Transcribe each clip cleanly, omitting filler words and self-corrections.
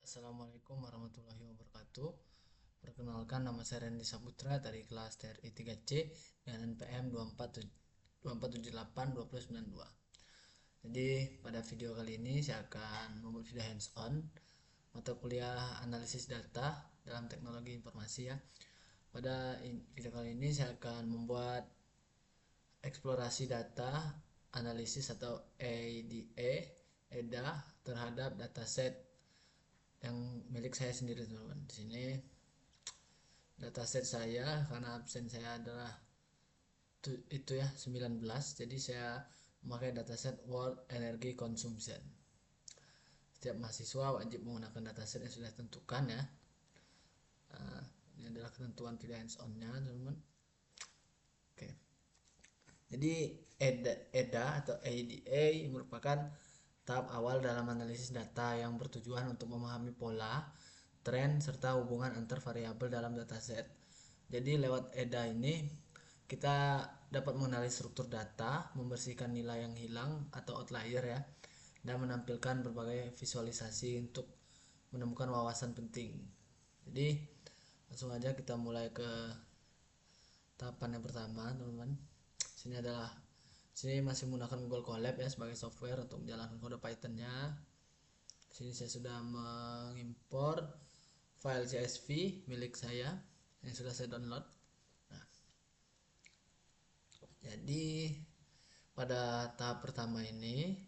Assalamualaikum warahmatullahi wabarakatuh. Perkenalkan, nama saya Randy Saputra dari kelas TRI 3C dengan NPM 24782092. Jadi pada video kali ini saya akan membuat video hands on mata kuliah analisis data dalam teknologi informasi ya. Pada video kali ini saya akan membuat eksplorasi data analisis atau EDA terhadap dataset yang milik saya sendiri, teman-teman. Di sini dataset saya, karena absen saya adalah itu ya 19, jadi saya memakai dataset World Energy Consumption. Setiap mahasiswa wajib menggunakan dataset yang sudah ditentukan ya. Nah, ini adalah ketentuan video hands on-nya, teman-teman. Oke. Jadi EDA atau EDA merupakan tahap awal dalam analisis data yang bertujuan untuk memahami pola, tren, serta hubungan antar variabel dalam dataset. Jadi lewat EDA ini kita dapat mengenali struktur data, membersihkan nilai yang hilang atau outlier ya, dan menampilkan berbagai visualisasi untuk menemukan wawasan penting. Jadi langsung aja kita mulai ke tahapan yang pertama, teman-teman. Sini masih menggunakan Google Colab ya sebagai software untuk menjalankan kode Python-nya. Sini saya sudah mengimpor file CSV milik saya yang sudah saya download. Nah, jadi pada tahap pertama ini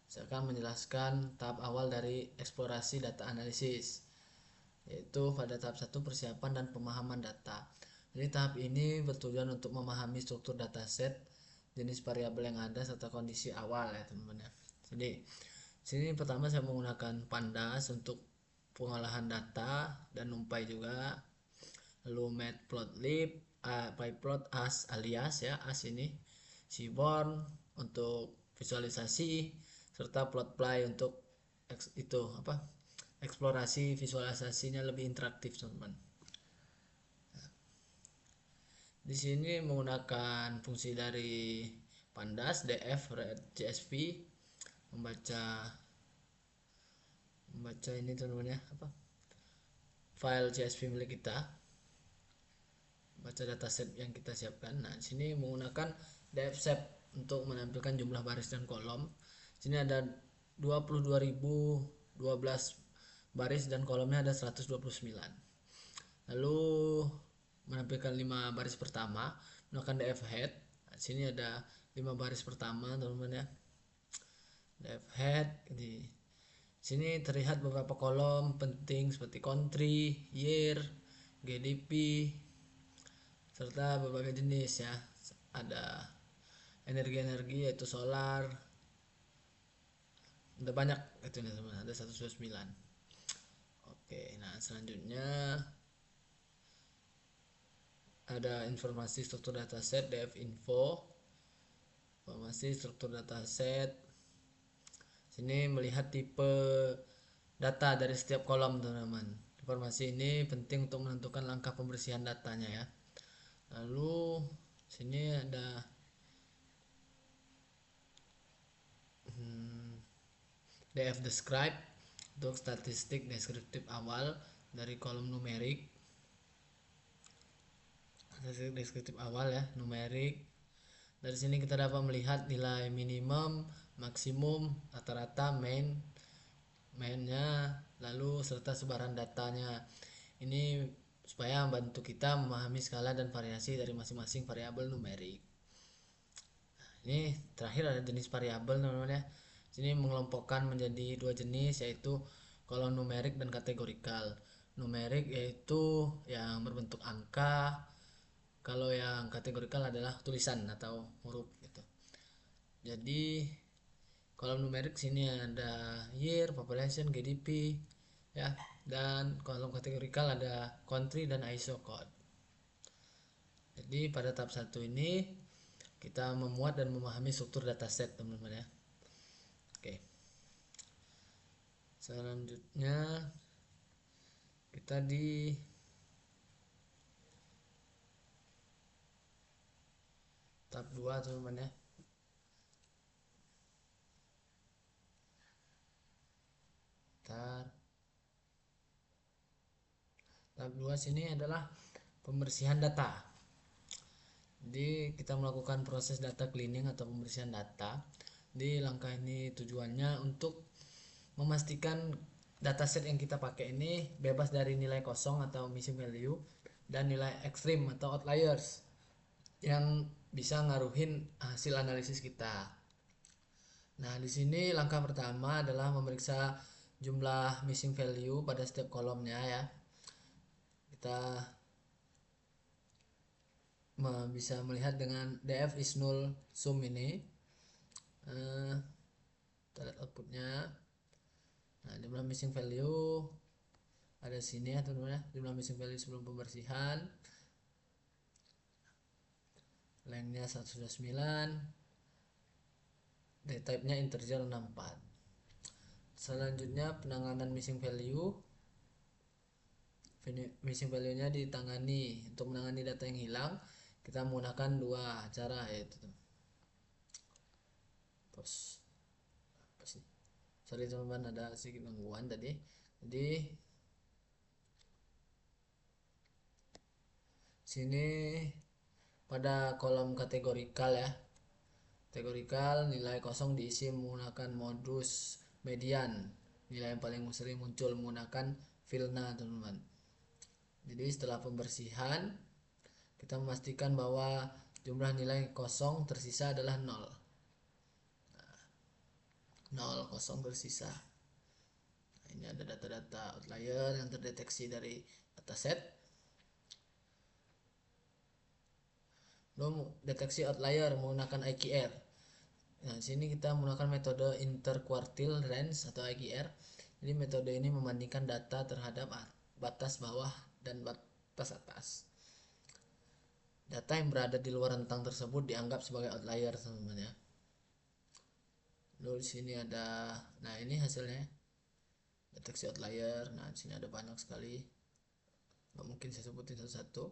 saya akan menjelaskan tahap awal dari eksplorasi data analisis, yaitu pada tahap 1 persiapan dan pemahaman data. Jadi tahap ini bertujuan untuk memahami struktur dataset, jenis variabel yang ada, serta kondisi awal ya teman-teman ya. Jadi sini pertama saya menggunakan pandas untuk pengolahan data dan NumPy juga, lalu matplotlib, pyplot alias ya, ini seaborn untuk visualisasi, serta plotply untuk eksplorasi visualisasinya lebih interaktif, teman-teman. Di sini menggunakan fungsi dari pandas df read csv, membaca ini, teman-teman ya, file csv milik kita, baca dataset yang kita siapkan. Nah, di sini menggunakan dfsep untuk menampilkan jumlah baris dan kolom. Sini ada 22.012 baris dan kolomnya ada 129. Lalu menampilkan 5 baris pertama menggunakan df head. Nah, sini ada 5 baris pertama, teman-teman ya. Df head. Di sini terlihat beberapa kolom penting seperti country, year, GDP, serta berbagai jenis ya. Ada energi-energi yaitu solar. Ada banyak itu nih, teman. Ada 129. Oke, nah selanjutnya ada informasi struktur dataset df info, informasi struktur dataset. Sini melihat tipe data dari setiap kolom, teman-teman. Informasi ini penting untuk menentukan langkah pembersihan datanya ya. Lalu sini ada df describe untuk statistik deskriptif awal dari kolom numerik. Statistik deskriptif awal ya, numerik. Dari sini kita dapat melihat nilai minimum, maksimum, rata-rata, mainnya, lalu serta sebaran datanya. Ini supaya membantu kita memahami skala dan variasi dari masing-masing variabel numerik. Nah, ini terakhir ada jenis variabel, teman-teman ya. Sini mengelompokkan menjadi 2 jenis, yaitu kolom numerik dan kategorikal. Numerik yaitu yang berbentuk angka, kalau yang kategorikal adalah tulisan atau huruf gitu. Jadi kolom numerik sini ada year, population, GDP ya, dan kolom kategorikal ada country dan ISO code. Jadi pada tahap 1 ini kita memuat dan memahami struktur dataset, teman-teman ya. Oke. Selanjutnya kita di tahap 2, teman-teman ya. Bentar. Tahap 2 sini adalah pembersihan data. Jadi kita melakukan proses data cleaning atau pembersihan data. Di langkah ini tujuannya untuk memastikan dataset yang kita pakai ini bebas dari nilai kosong atau missing value dan nilai ekstrim atau outliers yang bisa ngaruhin hasil analisis kita. Nah, di sini langkah pertama adalah memeriksa jumlah missing value pada setiap kolomnya ya. Kita bisa melihat dengan df is null sum ini. Kita lihat outputnya. Nah, jumlah missing value ada sini ya teman-teman ya, jumlah missing value sebelum pembersihan. Lengthnya 109, data type-nya integer 64. Selanjutnya penanganan missing value. Missing value-nya ditangani. Untuk menangani data yang hilang, kita menggunakan dua cara, yaitu sorry teman-teman, ada sedikit gangguan tadi. Jadi sini pada kolom kategorikal ya, kategorikal nilai kosong diisi menggunakan modus median. Nilai yang paling sering muncul menggunakan filna teman-teman. Jadi setelah pembersihan kita memastikan bahwa jumlah nilai kosong tersisa adalah 0. 0 kosong tersisa. Nah, ini ada data-data outlier yang terdeteksi dari dataset. Lalu deteksi outlier menggunakan IQR. Nah, sini kita menggunakan metode interquartile range atau IQR. Jadi metode ini membandingkan data terhadap batas bawah dan batas atas. Data yang berada di luar rentang tersebut dianggap sebagai outlier teman-teman ya. Lalu di sini ada, nah ini hasilnya deteksi outlier. Nah di sini ada banyak sekali, nggak mungkin saya sebutin satu-satu.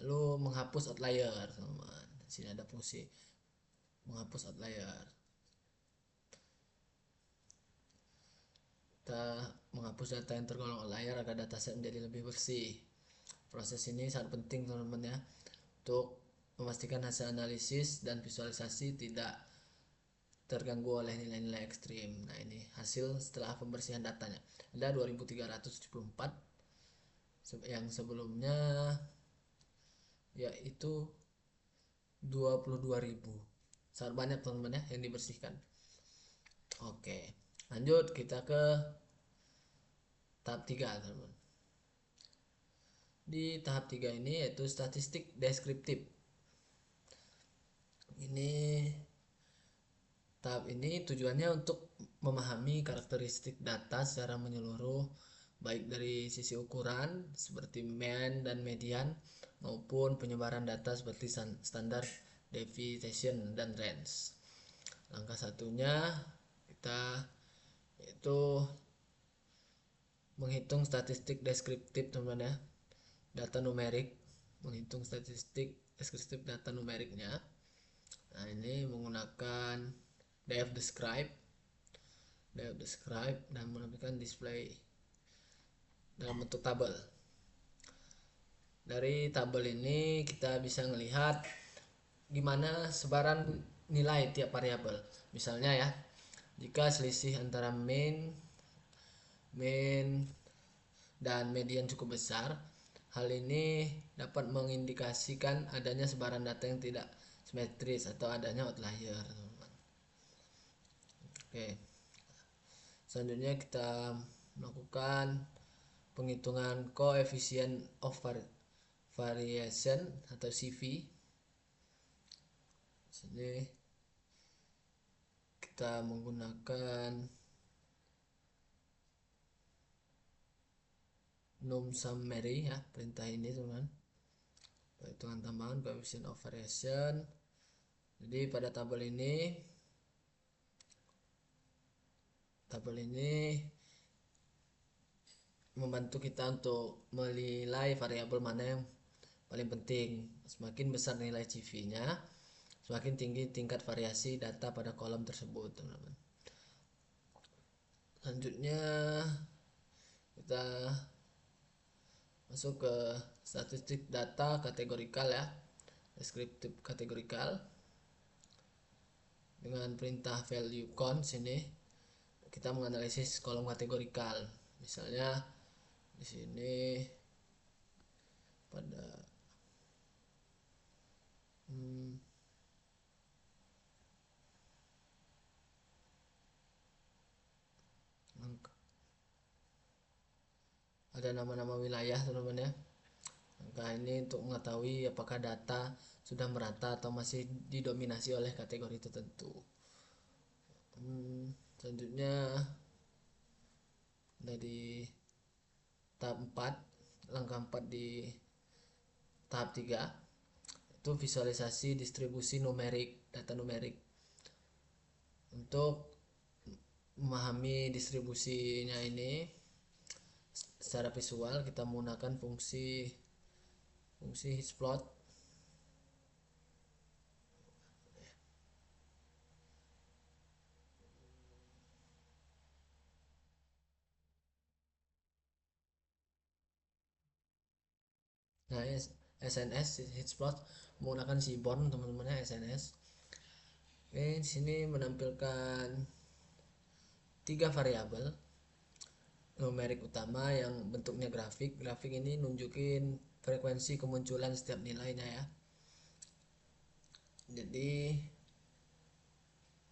Lalu menghapus outlier teman-teman. Di sini ada fungsi menghapus outlier. Kita menghapus data yang tergolong outlier agar dataset menjadi lebih bersih. Proses ini sangat penting teman-teman ya, untuk memastikan hasil analisis dan visualisasi tidak terganggu oleh nilai-nilai ekstrim. Nah ini hasil setelah pembersihan datanya, ada 2374, yang sebelumnya yaitu 22.000. Sangat banyak teman-teman ya yang dibersihkan. Oke, lanjut kita ke tahap 3 teman-teman. Di tahap 3 ini yaitu statistik deskriptif. Tahap ini tujuannya untuk memahami karakteristik data secara menyeluruh, baik dari sisi ukuran seperti mean dan median maupun penyebaran data seperti standar deviation dan range. Langkah satunya kita yaitu menghitung statistik deskriptif teman-teman ya, data numerik, menghitung statistik deskriptif data numeriknya. Nah ini menggunakan df-describe dan menampilkan display dalam bentuk tabel. Dari tabel ini kita bisa melihat gimana sebaran nilai tiap variabel. Misalnya ya, jika selisih antara mean dan median cukup besar, hal ini dapat mengindikasikan adanya sebaran data yang tidak simetris atau adanya outlier. Oke, selanjutnya kita melakukan penghitungan coefficient of variation atau CV. Sini kita menggunakan num summary ya, perintah ini teman-teman, perhitungan tambahan coefficient of variation. Jadi pada tabel ini membantu kita untuk menilai variabel mana yang paling penting. Semakin besar nilai CV-nya, semakin tinggi tingkat variasi data pada kolom tersebut teman-teman. Selanjutnya kita Masuk ke statistik data kategorikal ya, deskriptif kategorikal dengan perintah value count. Sini kita menganalisis kolom kategorikal. Misalnya di sini pada ada nama-nama wilayah teman-teman ya. Angka ini untuk mengetahui apakah data sudah merata atau masih didominasi oleh kategori tertentu. Selanjutnya dari tahap 4, langkah 4 di tahap 3 itu visualisasi distribusi numerik, data numerik. Untuk memahami distribusinya ini secara visual, kita menggunakan fungsi hitsplot. Nah, SNS hitsplot menggunakan Seaborn teman-teman ya, SNS. Oke, di sini menampilkan 3 variabel numerik utama yang bentuknya grafik. Grafik ini nunjukin frekuensi kemunculan setiap nilainya ya. Jadi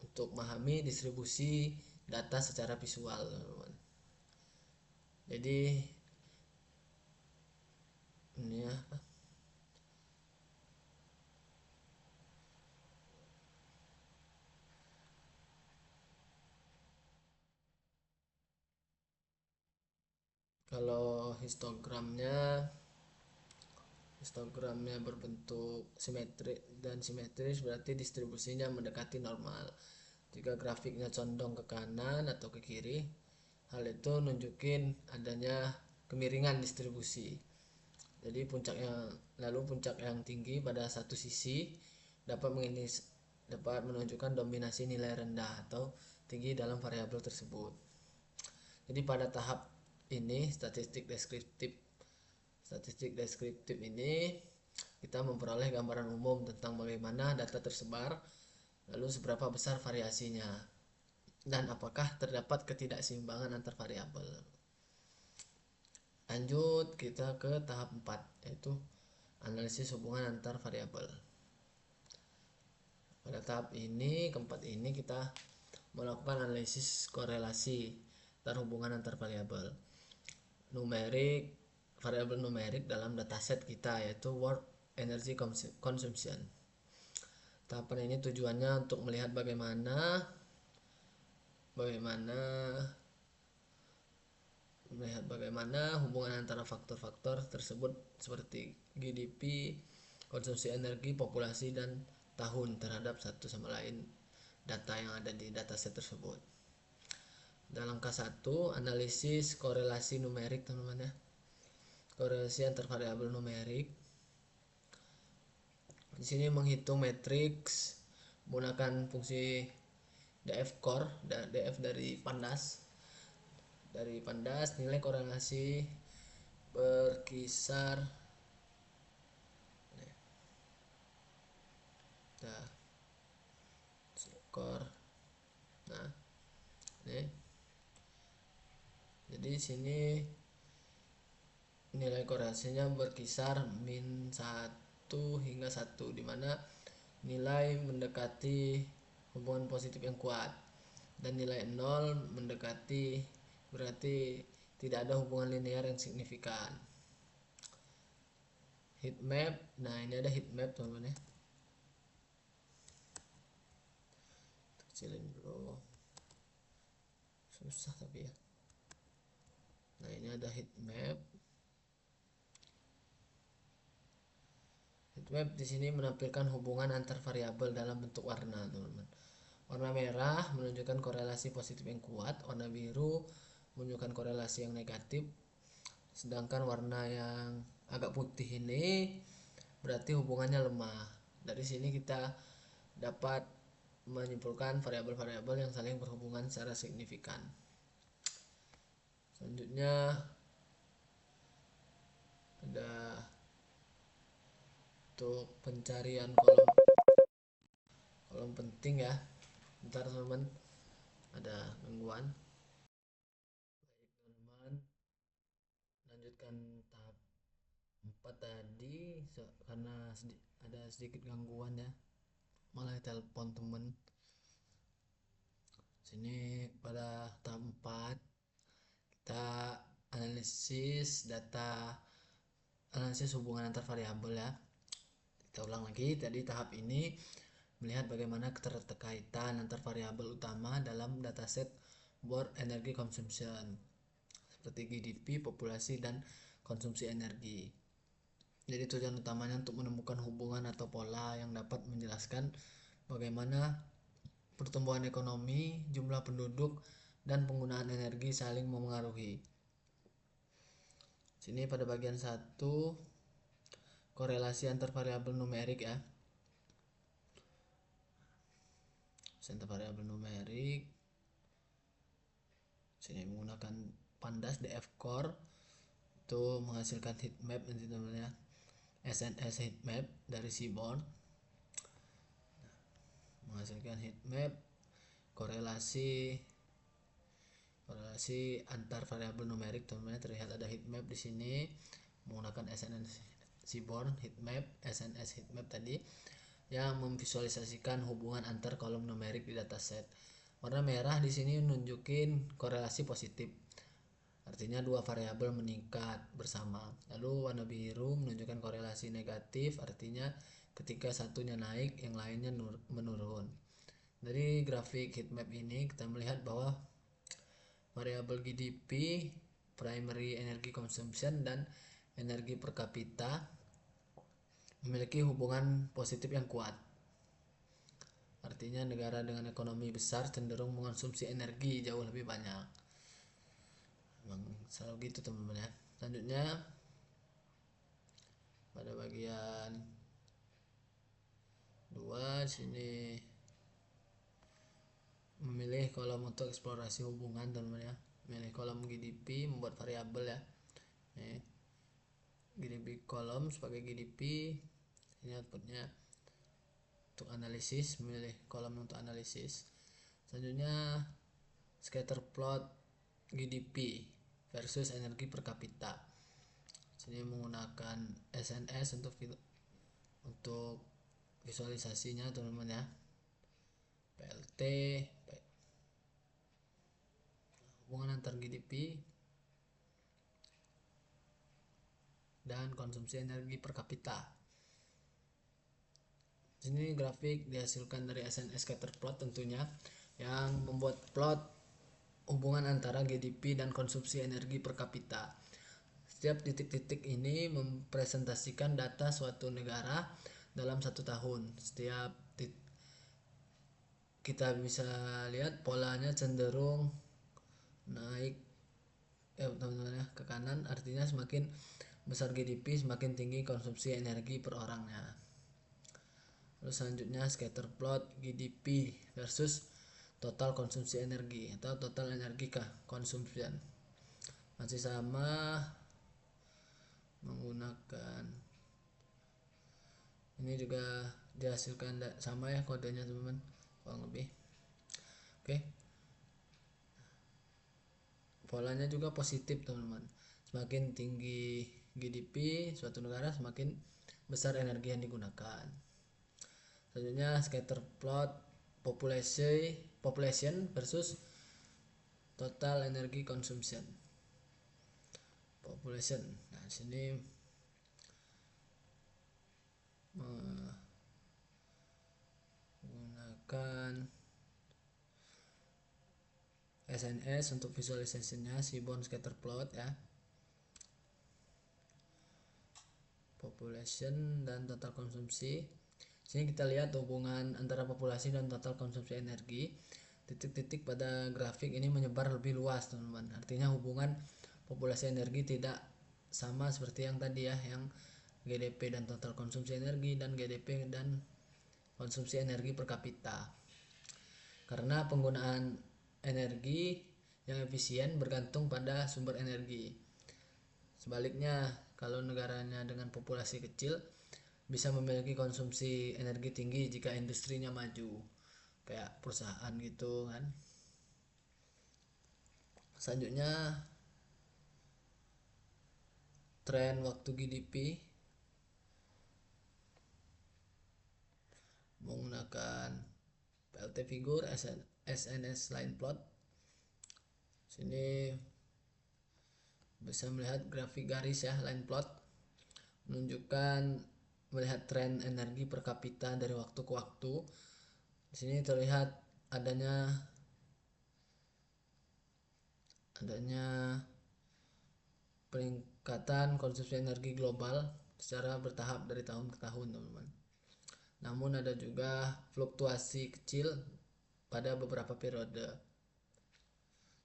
untuk memahami distribusi data secara visual, teman-teman. Jadi ini ya, kalau histogramnya berbentuk simetris dan simetris, berarti distribusinya mendekati normal. Jika grafiknya condong ke kanan atau ke kiri, hal itu nunjukin adanya kemiringan distribusi. Jadi puncak yang tinggi pada satu sisi dapat menunjukkan dominasi nilai rendah atau tinggi dalam variabel tersebut. Jadi pada tahap ini statistik deskriptif ini kita memperoleh gambaran umum tentang bagaimana data tersebar, lalu seberapa besar variasinya, dan apakah terdapat ketidakseimbangan antar variabel. Lanjut kita ke tahap 4, yaitu analisis hubungan antar variabel. Pada tahap ini, keempat ini kita melakukan analisis korelasi dan hubungan antar variabel numerik dalam dataset kita, yaitu World Energy Consumption. Tahapan ini tujuannya untuk melihat bagaimana hubungan antara faktor-faktor tersebut seperti GDP, konsumsi energi, populasi, dan tahun terhadap satu sama lain data yang ada di dataset tersebut. Dan langkah 1, analisis korelasi numerik teman-teman ya. Korelasi antar variabel numerik. Di sini menghitung matriks menggunakan fungsi df-core, df dari Pandas. Dari Pandas nilai korelasi berkisar skor. Nah, ini. Jadi di sini nilai korelasinya berkisar min 1 hingga 1, dimana nilai mendekati hubungan positif yang kuat dan nilai 0 mendekati berarti tidak ada hubungan linear yang signifikan. Heat map, nah ini ada heat map teman-teman ya. Kecilin dulu, susah tapi ya. Nah ini ada heat map. Heat map di sini menampilkan hubungan antar variabel dalam bentuk warna, teman-teman. Warna merah menunjukkan korelasi positif yang kuat, warna biru menunjukkan korelasi yang negatif, sedangkan warna yang agak putih ini berarti hubungannya lemah. Dari sini kita dapat menyimpulkan variabel-variabel yang saling berhubungan secara signifikan. Selanjutnya untuk pencarian kolom kolom penting ya. Bentar teman-teman, ada gangguan. Baik teman-teman, lanjutkan tahap 4 tadi. Karena ada sedikit gangguan ya, malah telepon temen. Sini pada tahap 4 kita analisis hubungan antar variabel ya. Kita ulang lagi, tadi tahap ini melihat bagaimana keterkaitan antar variabel utama dalam dataset board energy consumption seperti GDP, populasi, dan konsumsi energi. Jadi tujuan utamanya untuk menemukan hubungan atau pola yang dapat menjelaskan bagaimana pertumbuhan ekonomi, jumlah penduduk, dan penggunaan energi saling memengaruhi. Sini pada bagian 1 korelasi antar variabel numerik ya. Antar variabel numerik. Sini menggunakan Pandas DF Core itu menghasilkan heat map nanti teman-teman ya. SNS heat map dari Seaborn. Menghasilkan heat map korelasi antar variabel numerik teman-teman. Terlihat ada heat map di sini menggunakan SNS Seaborn heat map, SNS heat map tadi yang memvisualisasikan hubungan antar kolom numerik di dataset. Warna merah di sini nunjukin korelasi positif, artinya dua variabel meningkat bersama. Lalu warna biru menunjukkan korelasi negatif, artinya ketika satunya naik yang lainnya menurun. Dari grafik heatmap ini kita melihat bahwa variabel GDP, primary energy consumption, dan energi per kapita memiliki hubungan positif yang kuat. Artinya negara dengan ekonomi besar cenderung mengonsumsi energi jauh lebih banyak. Memang selalu gitu teman-teman ya. Selanjutnya pada bagian 2 sini memilih kolom untuk eksplorasi hubungan teman-teman ya. Memilih kolom GDP, membuat variabel ya. Nih, GDP kolom sebagai GDP. Ini outputnya untuk analisis, memilih kolom untuk analisis. Selanjutnya scatter plot GDP versus energi per kapita. Sini menggunakan SNS untuk visualisasinya teman-teman ya. PLT, hubungan antar GDP dan konsumsi energi per kapita. Sini grafik dihasilkan dari SNS Scatterplot tentunya, yang membuat plot hubungan antara GDP dan konsumsi energi per kapita. Setiap titik-titik ini mempresentasikan data suatu negara dalam 1 tahun. Kita bisa lihat polanya cenderung naik teman-teman ya, ke kanan, artinya semakin besar GDP semakin tinggi konsumsi energi per orangnya. Lalu selanjutnya scatter plot GDP versus total konsumsi energi atau total energi consumption. Masih sama menggunakan ini juga dihasilkan sama ya kodenya teman-teman, kurang lebih. Oke. Polanya juga positif teman-teman. Semakin tinggi GDP suatu negara semakin besar energi yang digunakan. Selanjutnya scatter plot population versus total energy consumption. Population. Nah, sini menggunakan SNS untuk visualisasinya, Seaborn scatter plot ya. Population dan total konsumsi. Sini kita lihat hubungan antara populasi dan total konsumsi energi. Titik-titik pada grafik ini menyebar lebih luas teman-teman. Artinya hubungan populasi energi tidak sama seperti yang tadi ya, yang GDP dan total konsumsi energi dan GDP dan konsumsi energi per kapita. Karena penggunaan energi yang efisien bergantung pada sumber energi. Sebaliknya, kalau negaranya dengan populasi kecil, bisa memiliki konsumsi energi tinggi jika industrinya maju, kayak perusahaan gitu kan. Selanjutnya tren waktu GDP menggunakan PLT figure SNS line plot. Sini bisa melihat grafik garis ya, line plot menunjukkan melihat tren energi per kapita dari waktu ke waktu. Di sini terlihat adanya peningkatan konsumsi energi global secara bertahap dari tahun ke tahun, teman-teman. Namun ada juga fluktuasi kecil pada beberapa periode.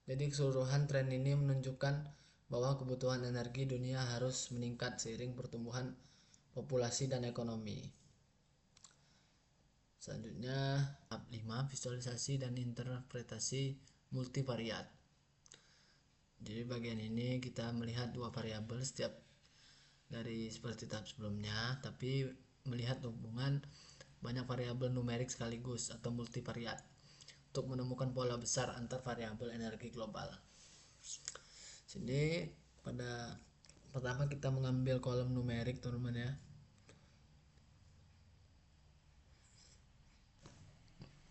Jadi keseluruhan tren ini menunjukkan bahwa kebutuhan energi dunia harus meningkat seiring pertumbuhan populasi dan ekonomi. Selanjutnya tahap 5, visualisasi dan interpretasi multivariat. Jadi bagian ini kita melihat dua variabel setiap dari seperti tahap sebelumnya, tapi melihat hubungan banyak variabel numerik sekaligus atau multivariat untuk menemukan pola besar antar variabel energi global. Sini pada pertama kita mengambil kolom numerik, teman-teman ya.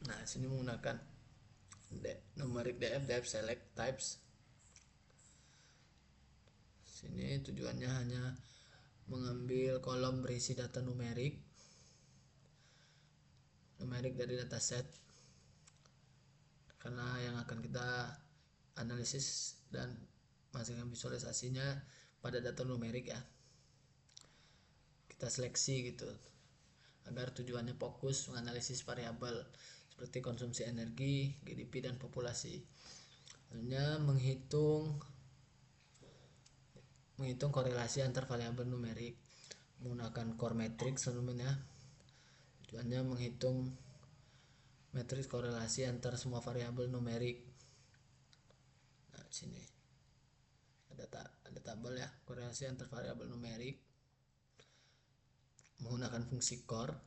Nah, sini menggunakan numerik df select types. Sini tujuannya hanya mengambil kolom berisi data numerik dari dataset, karena yang akan kita analisis dan menghasilkan visualisasinya pada data numerik ya. Kita seleksi gitu agar tujuannya fokus menganalisis variabel seperti konsumsi energi, GDP, dan populasi. Hanya menghitung korelasi antar variabel numerik menggunakan core matrix, teman-teman ya. Tujuannya menghitung matriks korelasi antar semua variabel numerik. Nah, sini ada tabel ya, korelasi antar variabel numerik menggunakan fungsi core.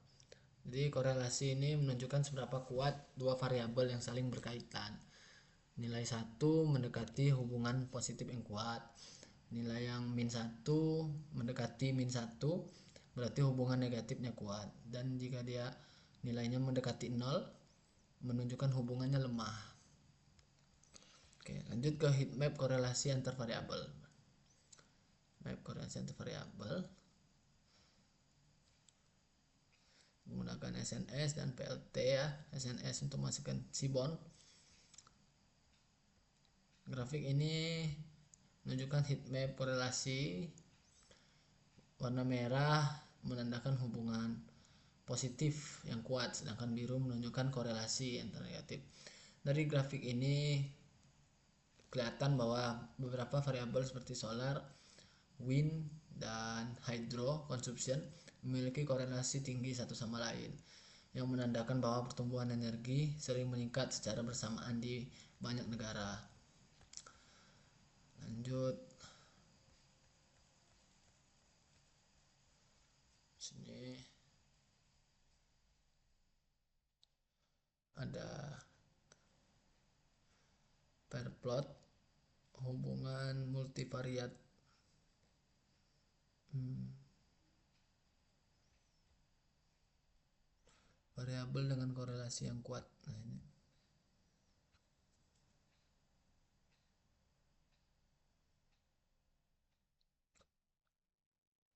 Jadi korelasi ini menunjukkan seberapa kuat dua variabel yang saling berkaitan. Nilai 1 mendekati hubungan positif yang kuat. Nilai yang min 1 mendekati min 1 berarti hubungan negatifnya kuat. Dan jika dia nilainya mendekati 0 menunjukkan hubungannya lemah. Oke, lanjut ke heat map korelasi antar variabel. Map korelasi antar variabel menggunakan SNS dan PLT ya. SNS untuk masukkan Seaborn. Grafik ini menunjukkan heat map korelasi. Warna merah menandakan hubungan positif yang kuat, sedangkan biru menunjukkan korelasi antara negatif. Dari grafik ini kelihatan bahwa beberapa variabel seperti solar, wind, dan hydro consumption memiliki korelasi tinggi satu sama lain, yang menandakan bahwa pertumbuhan energi sering meningkat secara bersamaan di banyak negara. Lanjut, sini ada pair plot hubungan multivariat variabel dengan korelasi yang kuat. Nah, ini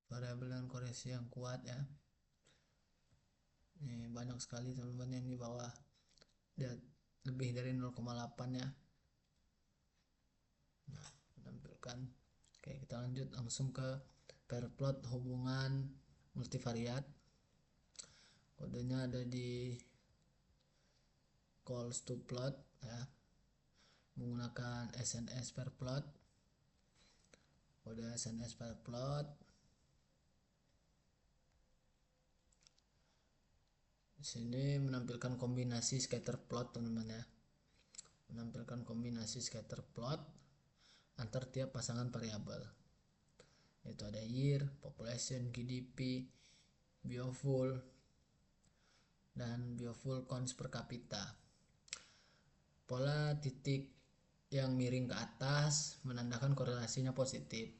variabel dengan korelasi yang kuat ya. Ini banyak sekali teman-teman yang di bawah dia lebih dari 0,8 ya. Nah, menampilkan. Oke, kita lanjut langsung ke pair plot hubungan multivariat. Kodenya ada di calls to plot ya, menggunakan SNS pair plot. Kode SNS pair plot di sini menampilkan kombinasi scatter plot, teman-teman ya. Menampilkan kombinasi scatter plot antar tiap pasangan variabel, yaitu ada year, population, GDP, biofuel, dan biofuel cons per kapita. Pola titik yang miring ke atas menandakan korelasinya positif,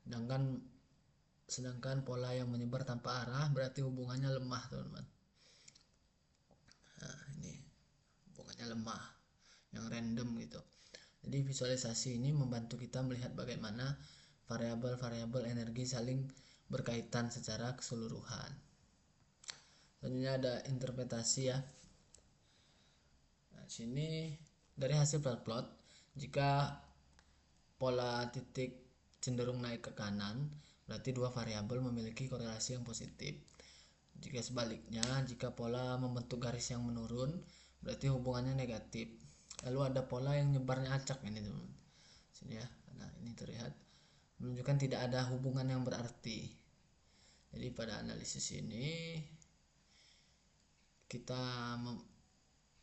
sedangkan pola yang menyebar tanpa arah berarti hubungannya lemah, teman-teman. Nah, ini hubungannya lemah, yang random gitu. Jadi visualisasi ini membantu kita melihat bagaimana variabel-variabel energi saling berkaitan secara keseluruhan. Selanjutnya ada interpretasi ya. Nah, sini dari hasil plot, jika pola titik cenderung naik ke kanan, berarti dua variabel memiliki korelasi yang positif. Jika sebaliknya, jika pola membentuk garis yang menurun, berarti hubungannya negatif. Lalu ada pola yang nyebarnya acak ini, teman. Sini ya. Nah, ini terlihat menunjukkan tidak ada hubungan yang berarti. Jadi pada analisis ini kita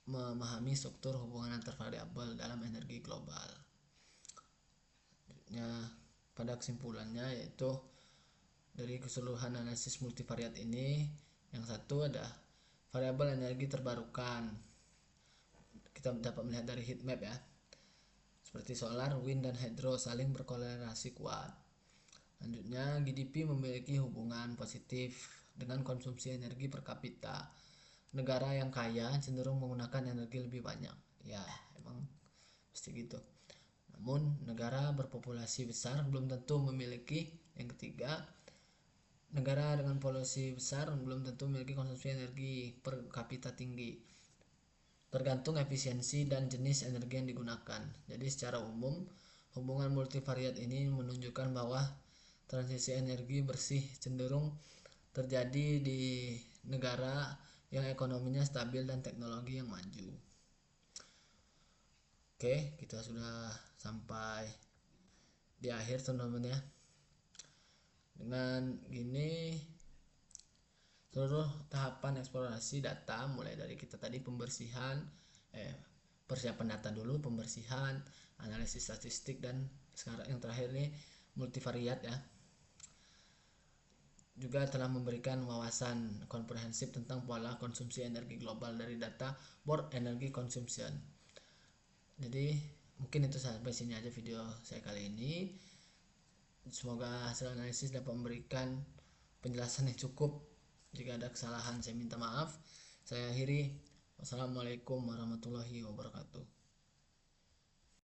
memahami struktur hubungan antar variabel dalam energi global. Pada kesimpulannya yaitu dari keseluruhan analisis multivariat ini, yang satu ada variabel energi terbarukan. Kita dapat melihat dari heat map ya, seperti solar, wind, dan hydro saling berkorelasi kuat. Selanjutnya, GDP memiliki hubungan positif dengan konsumsi energi per kapita. Negara yang kaya cenderung menggunakan energi lebih banyak. Ya, emang pasti gitu. Namun, negara berpopulasi besar belum tentu memiliki. Yang ketiga, negara dengan populasi besar belum tentu memiliki konsumsi energi per kapita tinggi. Tergantung efisiensi dan jenis energi yang digunakan. Jadi secara umum, hubungan multivariat ini menunjukkan bahwa transisi energi bersih cenderung terjadi di negara yang ekonominya stabil dan teknologi yang maju. Oke, kita sudah sampai di akhir, teman-teman ya. Dengan gini, seluruh tahapan eksplorasi data mulai dari kita tadi persiapan data dulu, pembersihan, analisis statistik, dan sekarang yang terakhir nih multivariat ya, juga telah memberikan wawasan komprehensif tentang pola konsumsi energi global dari data World Energy Consumption. Jadi mungkin itu sampai sini aja video saya kali ini. Semoga hasil analisis dapat memberikan penjelasan yang cukup. Jika ada kesalahan saya minta maaf. Saya akhiri. Wassalamualaikum warahmatullahi wabarakatuh.